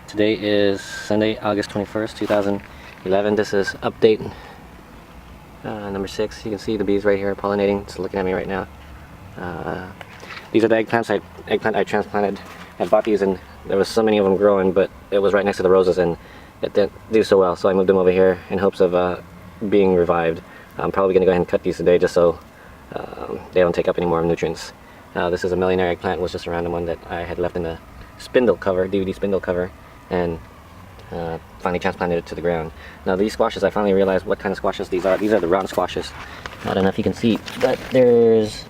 Today is Sunday, August 21st, 2011. This is update number 6. You can see the bees right here pollinating. It's looking at me right now. These are the eggplants I transplanted. I bought these and there was so many of them growing, but it was right next to the roses and it didn't do so well, so I moved them over here in hopes of being revived. I'm probably going to go ahead and cut these today just so they don't take up any more nutrients. This is a millionaire eggplant. It was just a random one that I had left in the spindle cover, DVD spindle cover, and finally transplanted it to the ground. Now these squashes, I finally realized what kind of squashes these are. These are the round squashes. I don't know if you can see, but there's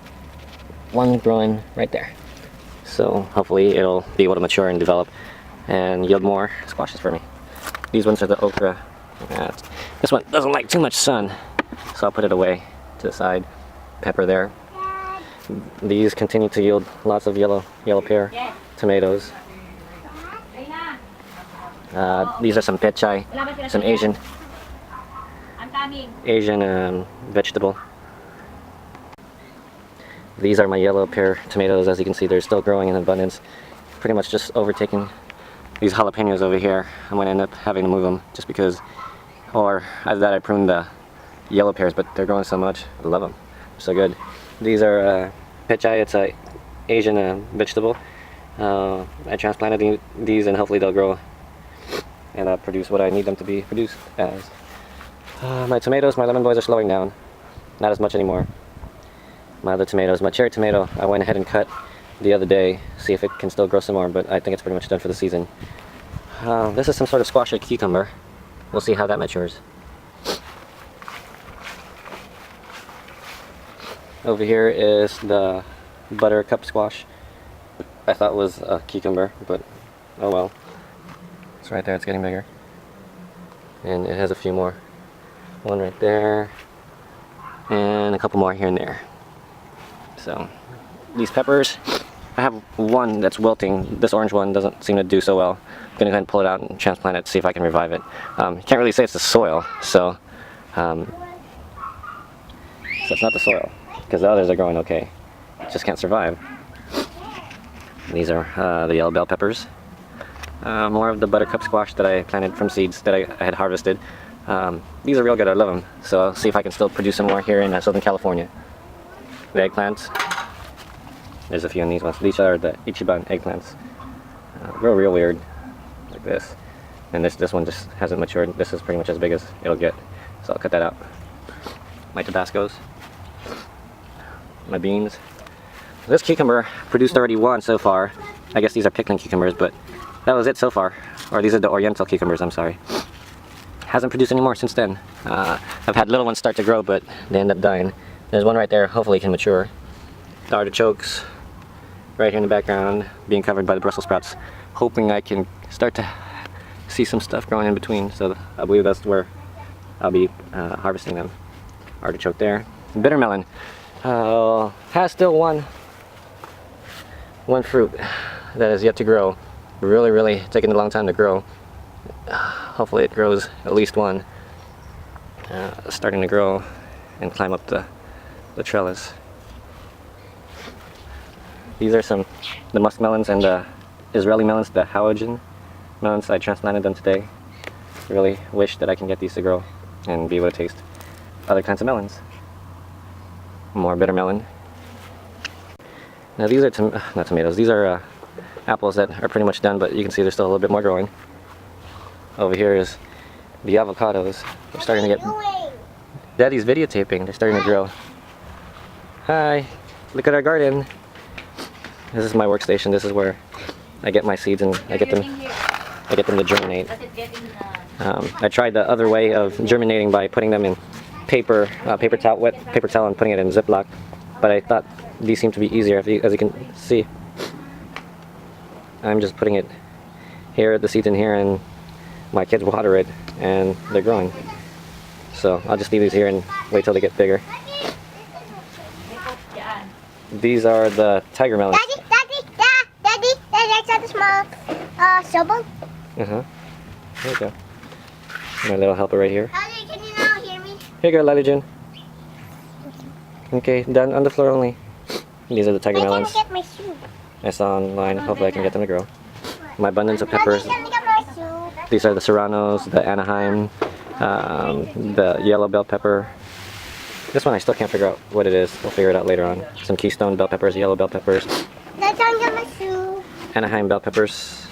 one growing right there. So hopefully it'll be able to mature and develop and yield more squashes for me. These ones are the okra. This one doesn't like too much sun, so I'll put it away to the side. Pepper there. These continue to yield lots of yellow pear tomatoes. These are some pechay, some Asian vegetable. These are my yellow pear tomatoes. As you can see, they're still growing in abundance. Pretty much just overtaking these jalapenos over here. I'm going to end up having to move them just because, or either that I pruned the yellow pears, but they're growing so much. I love them. They're so good. These are pechay. It's a Asian vegetable. I transplanted these and hopefully they'll grow and produce what I need them to be produced as. My tomatoes, my lemon boys are slowing down. Not as much anymore. My other tomatoes, my cherry tomato, I went ahead and cut the other day, see if it can still grow some more, but I think it's pretty much done for the season. This is some sort of squash or cucumber. We'll see how that matures. Over here is the buttercup squash. I thought was a cucumber, but oh well. It's right there, it's getting bigger. And it has a few more. One right there, and a couple more here and there. So, these peppers, I have one that's wilting. This orange one doesn't seem to do so well. I'm going to go ahead and pull it out and transplant it, see if I can revive it. You can't really say it's the soil, so it's not the soil, because the others are growing okay. Just can't survive. These are the yellow bell peppers. More of the buttercup squash that I planted from seeds that I had harvested. These are real good, I love them. So I'll see if I can still produce some more here in Southern California. The eggplants, there's a few in these ones. These are the Ichiban eggplants. Grow real weird, like this. And this one just hasn't matured. This is pretty much as big as it'll get. So I'll cut that out. My Tabascos. My beans. This cucumber produced already one so far. I guess these are pickling cucumbers, but that was it so far. Or these are the oriental cucumbers, I'm sorry. Hasn't produced any more since then. I've had little ones start to grow, but they end up dying. There's one right there, hopefully it can mature. The artichokes, right here in the background, being covered by the Brussels sprouts. Hoping I can start to see some stuff growing in between, so I believe that's where I'll be harvesting them. Artichoke there. Bitter melon has still one fruit that is yet to grow. Really taking a long time to grow. Hopefully it grows at least one. Starting to grow and climb up the trellis. These are the musk melons and the Israeli melons, the Hawajin melons. I transplanted them today. Really wish that I can get these to grow and be able to taste other kinds of melons. More bitter melon. Now these are not tomatoes. These are apples that are pretty much done, but you can see there's still a little bit more growing. Over here is the avocados. They're starting to get. Daddy's videotaping. They're starting to grow. Hi, look at our garden. This is my workstation. This is where I get my seeds and I get them to germinate. I tried the other way of germinating by putting them in paper towel and putting it in Ziploc, but I thought these seem to be easier. As you can see, I'm just putting it here, the seeds in here, and my kids water it and they're growing. So I'll just leave these here and wait till they get bigger. These are the tiger melons. Daddy, that's a small shovel. There you go. My little helper right here. Daddy, can you now hear me? Here you go, Lily June. Okay, done on the floor only. These are the tiger melons. I can't get my shoe. I saw online. Hopefully I can get them to grow. My abundance of peppers. Daddy, can I get my These are the serranos, the Anaheim, the yellow bell pepper. This one I still can't figure out what it is. We'll figure it out later on. Some Keystone bell peppers, yellow bell peppers, That's under my shoe. Anaheim bell peppers.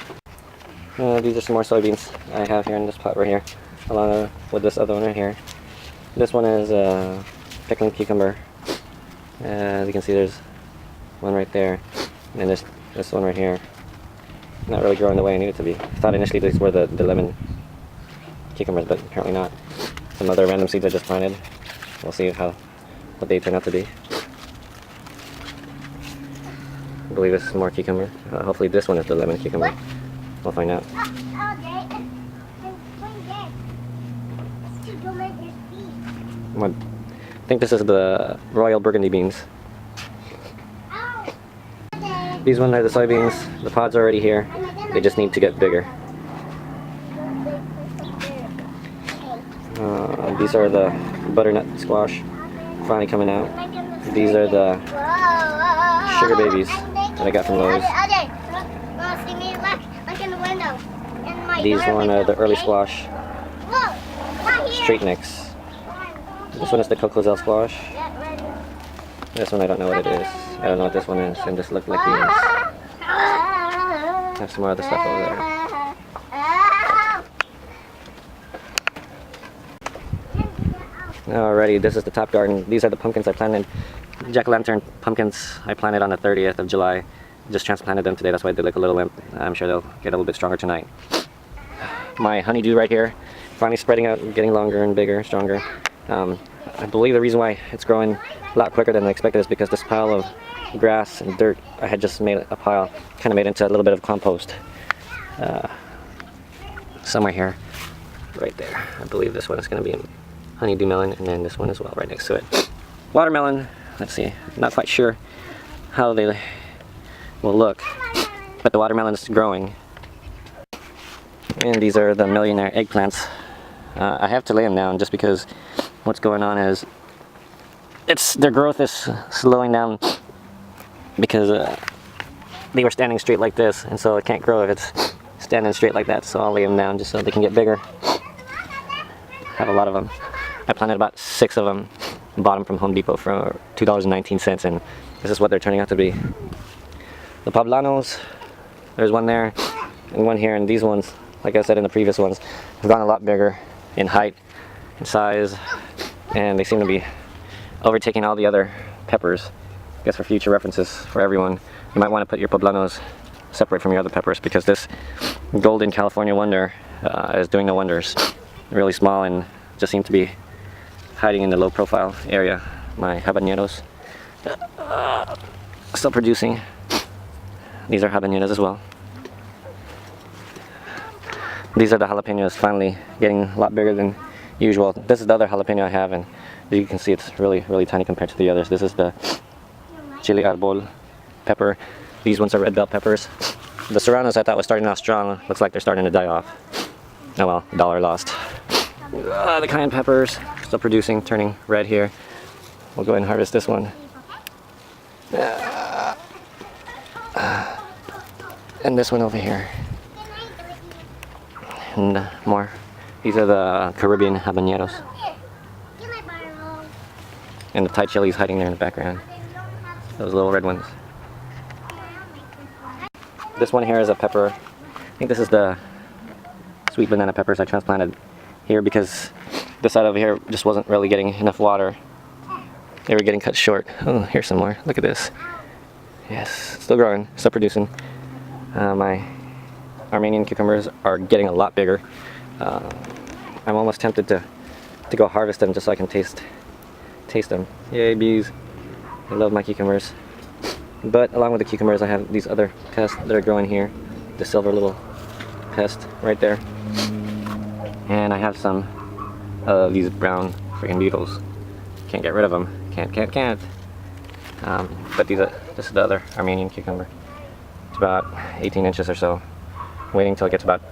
These are some more soybeans I have here in this pot right here, along with this other one right here. This one is pickling cucumber. As you can see, there's one right there, and this one right here. Not really growing the way I need it to be. I thought initially these were the lemon cucumbers, but apparently not. Some other random seeds I just planted. We'll see what they turn out to be. I believe this is more cucumber. Hopefully this one is the lemon cucumber. We'll find out. I think this is the Royal Burgundy beans. These ones are the soybeans. The pods are already here. They just need to get bigger. These are the butternut squash, finally coming out. These are the sugar babies that I got from Lowe's. These one are the early squash, straight necks. This one is the Cocosel squash. This one I don't know what it is. I don't know what this one is, and this look like beans. I have some more other stuff over there. Alrighty, this is the top garden. These are the pumpkins I planted. Jack-o'-lantern pumpkins I planted on the 30th of July. Just transplanted them today, that's why they look a little limp. I'm sure they'll get a little bit stronger tonight. My honeydew right here, finally spreading out, getting longer and bigger, stronger. I believe the reason why it's growing a lot quicker than I expected is because this pile of grass and dirt I had just made a pile, kind of made into a little bit of compost. Somewhere here, right there. I believe this one is going to be a honeydew melon, and then this one as well, right next to it. Watermelon, let's see, not quite sure how they will look, but the watermelon is growing. And these are the millionaire eggplants. I have to lay them down just because what's going on is their growth is slowing down because they were standing straight like this, and so it can't grow if it's standing straight like that, so I'll lay them down just so they can get bigger. I have a lot of them. I planted about 6 of them, bought them from Home Depot for $2.19, and this is what they're turning out to be. The poblanos, there's one there and one here, and these ones, like I said in the previous ones, have gone a lot bigger in height and size, and they seem to be overtaking all the other peppers. I guess for future references for everyone, you might want to put your poblanos separate from your other peppers, because this golden California wonder is doing no wonders. Really small and just seem to be hiding in the low profile area. My habaneros still producing. These are habaneros as well. These are the jalapenos, finally getting a lot bigger than usual. This is the other jalapeno I have, and as you can see, it's really tiny compared to the others. This is the chili arbol pepper. These ones are red bell peppers. The serranos I thought was starting off strong. Looks like they're starting to die off. Oh well, $1 lost. The cayenne peppers still producing, turning red here. We'll go ahead and harvest this one. And this one over here. And more. These are the Caribbean habaneros. And the Thai chilies hiding there in the background. Those little red ones. This one here is a pepper. I think this is the sweet banana peppers I transplanted here because this side over here just wasn't really getting enough water. They were getting cut short. Oh, here's some more. Look at this. Yes, still growing, still producing. My Armenian cucumbers are getting a lot bigger. I'm almost tempted to go harvest them just so I can taste them. Yay, bees. I love my cucumbers. But along with the cucumbers, I have these other pests that are growing here. The silver little pest right there. And I have some of these brown freaking beetles. Can't get rid of them. Can't. But this is the other Armenian cucumber. It's about 18 inches or so. Waiting until it gets about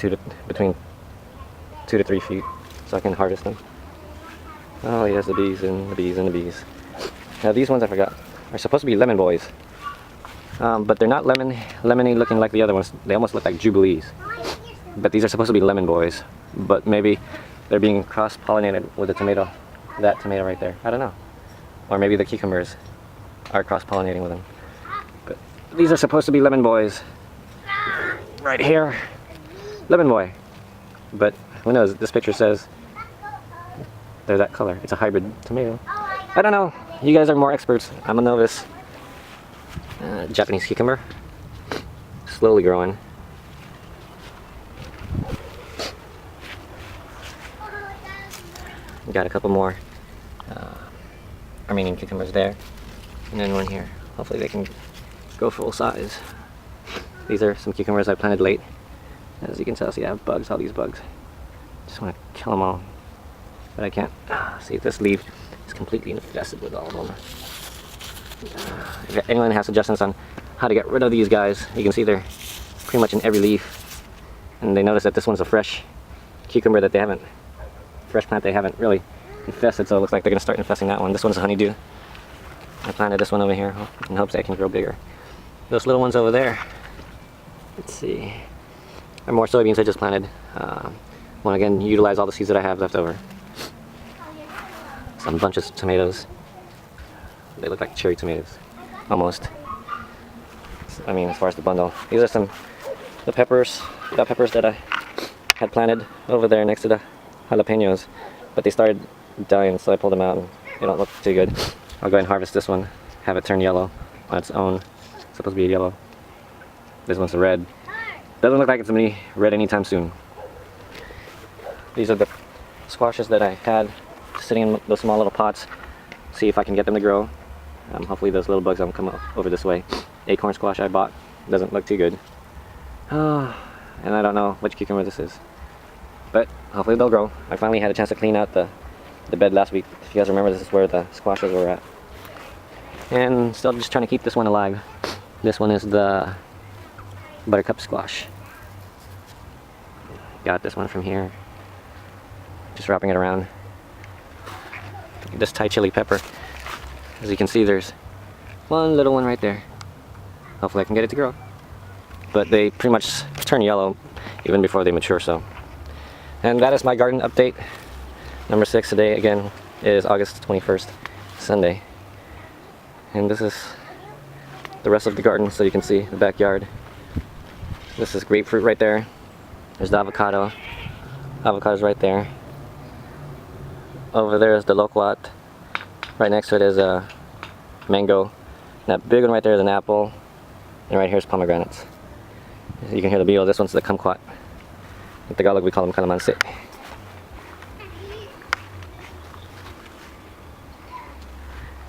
between 2 to 3 feet so I can harvest them. Oh yes, the bees and the bees and the bees. Now these ones I forgot are supposed to be lemon boys. But they're not lemony looking like the other ones. They almost look like jubilees. but these are supposed to be lemon boys. But maybe they're being cross-pollinated with the tomato, that tomato right there. I don't know. Or maybe the cucumbers are cross-pollinating with them. But these are supposed to be lemon boys. Right here, lemon boy. But who knows? This picture says they're that color. It's a hybrid tomato. I don't know. You guys are more experts. I'm a novice. Japanese cucumber, slowly growing. Got a couple more Armenian cucumbers there, and then one here. Hopefully they can go full size. These are some cucumbers I planted late. As you can tell, see I have bugs, all these bugs. Just want to kill them all, but I can't. See, this leaf is completely infested with all of them. If anyone has suggestions on how to get rid of these guys, you can see they're pretty much in every leaf. And they notice that this one's a fresh cucumber that they haven't, fresh plant they haven't really infested, so it looks like they're going to start infesting that one. This one's a honeydew. I planted this one over here in hopes that it can grow bigger. Those little ones over there, let's see, are more soybeans I just planted. Want to again utilize all the seeds that I have left over. Some bunches of tomatoes. They look like cherry tomatoes, almost. I mean, as far as the bundle. These are some the peppers, bell peppers that I had planted over there next to the jalapenos, but they started dying, so I pulled them out and they don't look too good. I'll go ahead and harvest this one, have it turn yellow on its own. It's supposed to be yellow. This one's red. Doesn't look like it's gonna be red anytime soon. These are the squashes that I had sitting in those small little pots. See if I can get them to grow. Hopefully those little bugs don't come up over this way. Acorn squash I bought doesn't look too good. And I don't know which cucumber this is, but hopefully they'll grow. I finally had a chance to clean out the bed last week. If you guys remember, this is where the squashes were at. And still just trying to keep this one alive. This one is the buttercup squash. Got this one from here. Just wrapping it around. This Thai chili pepper. As you can see, there's one little one right there. Hopefully I can get it to grow. But they pretty much turn yellow even before they mature, so. And that is my garden update. Number 6 today, again, is August 21st, Sunday. And this is the rest of the garden, so you can see the backyard. This is grapefruit right there. There's the avocado. Avocado's right there. Over there is the loquat. Right next to it is a mango. That big one right there is an apple. And right here is pomegranates. You can hear the beetle. This one's the kumquat. In Tagalog we call them calamansi.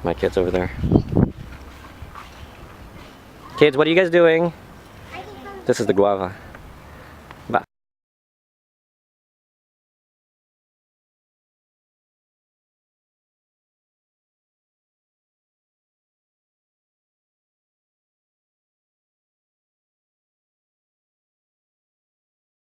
My kids over there. Kids, what are you guys doing? This is the guava.